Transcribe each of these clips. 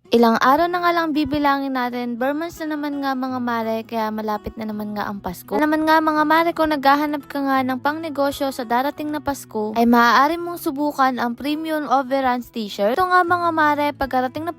Ilang araw na nga lang bibilangin natin, Burmans na naman nga mga mare, kaya malapit na naman nga ang Pasko. Na naman nga mga mare, kung naghahanap ka nga ng pangnegosyo sa darating na Pasko, ay maaari mong subukan ang Premium Overruns t-shirt. Ito nga mga mare, pagkarating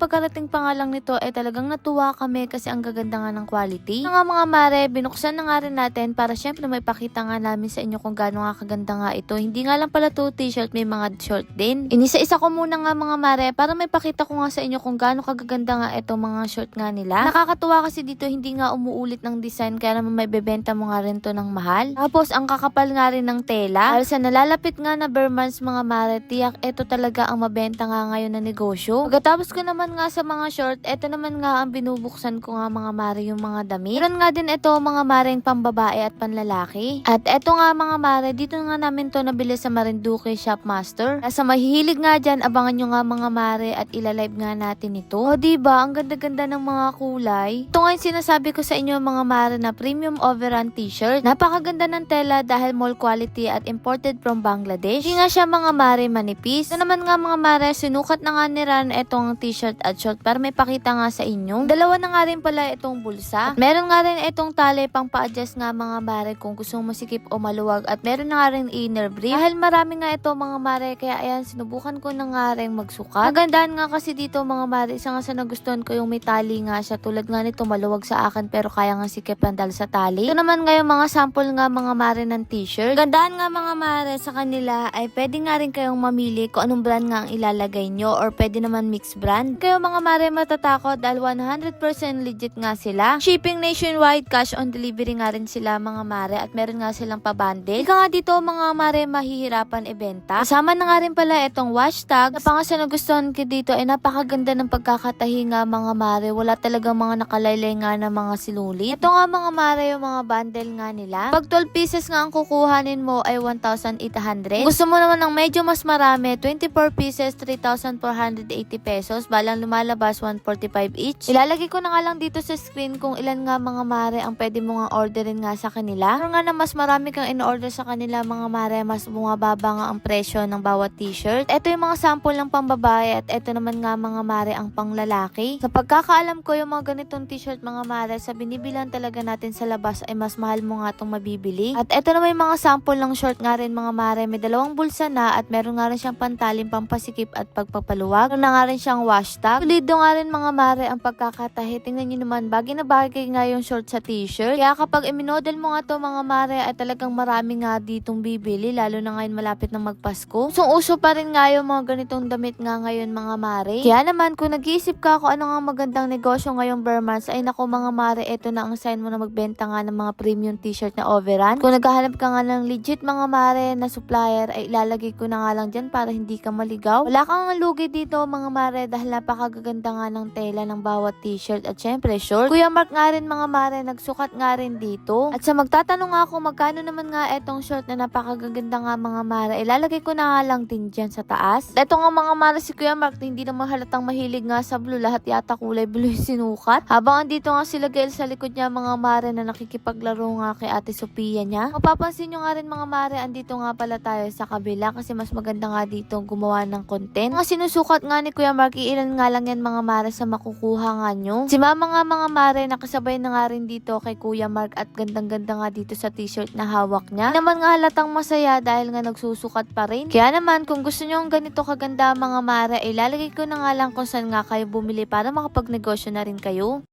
pa nga lang nito ay talagang natuwa kami kasi ang gaganda nga ng quality. Ito nga mga mare, binuksan na nga rin natin para syempre may pakita nga namin sa inyo kung gaano nga kaganda nga ito. Hindi nga lang pala to t-shirt, may mga short din. Inisa-isa ko muna nga mga mare para may pakita ko nga sa inyo kung gaano kaganda nga itong mga short nga nila. Nakakatuwa kasi dito hindi nga umuulit ng design kaya naman may bebenta mo nga rin to ng mahal. Tapos ang kakapal nga rin ng tela. Dahil sa nalalapit nga na Burmans mga mare, tiyak ito talaga ang mabenta nga ngayon na negosyo. Pagkatapos ko naman nga sa mga short, ito naman nga ang binubuksan ko nga mga mare, yung mga damit. Meron nga din ito mga mareng pambabae at panlalaki. At ito nga mga mare, dito nga namin to nabili sa Marinduque Shopmaster. Sa mahihilig nga dyan, abangan nyo nga mga mare at ilalive nga natin ito. O diba, ang ganda-ganda ng mga kulay. Ito nga yung sinasabi ko sa inyo mga mare na Premium Overrun t-shirt. Napakaganda ng tela dahil mall quality at imported from Bangladesh. Hindi nga siya mga mare manipis. Ito naman nga mga mare, sinukat na nga ni Ran itong t-shirt at short para may pakita nga sa inyo. Dalawa na nga rin pala itong bulsa. At meron nga rin itong tali pang pa-adjust nga mga mare kung gusto mo masikip o maluwag. At meron na nga rin inner brief. Dahil marami nga ito mga mare, kaya ayan, sinubukan ko na nga rin magsukat. Magandaan nga kasi dito mga mare, isa nga sa nagustuhan ko yung may tali nga siya. Tulad nga nito, maluwag sa akin pero kaya nga sikipan dahil sa tali. Ito naman nga yung mga sample nga mga mare ng t-shirt. Gandaan nga mga mare sa kanila ay pwede nga rin kayong mamili kung anong brand nga ang ilalagay nyo or pwede naman mixed brand. Kayo mga mare matatakot dahil 100% legit nga sila. Shipping nationwide, cash on delivery nga rin sila mga mare at meron nga silang pabundle. Ika nga dito mga mare mahihirapan ibenta. Kasama na nga rin pala itong wash tag. Na pang sa nagustuhan ko dito ay napakaganda ng pagkakatahi nga mga mare. Wala talagang mga nakalaylay nga na mga sinulit. Ito nga mga mare yung mga bundle nga nila. Pag 12 pieces nga ang kukuhanin mo ay 1,800. Gusto mo naman ng medyo mas marami, 24 pieces, 3,480 pesos. Balang lumalabas, 145 each. Ilalagay ko na nga lang dito sa screen kung ilan nga mga mare ang pwede mo nga orderin nga sa kanila. Pero nga na mas marami kang in-order sa kanila mga mare, mas bumababa nga ang presyo ng bawat t-shirt. Ito yung mga sample ng pambabae at ito naman nga mga mare ang panglalaki. Sa pagkakaalam ko yung mga ganitong t-shirt mga mare, sa binibilan talaga natin sa labas ay mas mahal mo nga itong mabibili. At ito naman yung mga sample ng short nga rin mga mare, may dalawang bulsa na at meron nga rin siyang pantalim pampasikip at pagpapaluwag. Meron na nga rin siyang wash tag. Solido nga rin mga mare ang pagkakatahi. Tingnan nyo naman, bagay na bagay nga yung short sa t-shirt. Kaya kapag iminodel mo nga to mga mare ay talagang marami nga ditong bibili, lalo na ngayon malapit na magpasko. So uso pa rin nga yung mga ganitong damit nga ngayon mga mare. Kaya naman kung nag-iisip ka kung ano nga magandang negosyo ngayong Burmans, ay naku mga mare, ito na ang sign mo na magbenta nga ng mga premium t-shirt na overrun. Kung naghahanap ka nga ng legit mga mare na supplier, ay ilalagay ko na nga lang dyan para hindi ka maligaw. Wala kang lugi dito mga mare dahil napakagaganda nga ng tela ng bawat t-shirt at syempre short. Kuya Mark nga rin mga mare, nagsukat nga rin dito. At sa magtatanong nga kung magkano naman nga etong short na napakagaganda nga mga mare, ilalagay ko na nga lang din dyan sa taas. Ito nga mga mare, si Kuya Mark hindi naman halatang mahilig nga sa blue, lahat yata kulay blue yung sinukat. Habang andito nga sila Gail sa likod niya mga mare na nakikipaglaro nga kay Ate Sophia niya. Mapapansin nyo nga rin mga mare, andito nga pala tayo sa kabila kasi mas maganda nga dito gumawa ng content. Mga sinusukat nga ni Kuya Mark, ilan nga lang yan mga mare sa makukuha nga nyo. Si mama nga mga mare, nakasabay na nga rin dito kay Kuya Mark at gandang-ganda nga dito sa t-shirt na hawak niya. Naman nga halatang masaya dahil nga nagsusukat pa rin. Kaya naman kung gusto nyo ang ganito kaganda mga mare, ilalagay ko na nga lang kung saan nga kayo bumili para makapagnegosyo na rin kayo.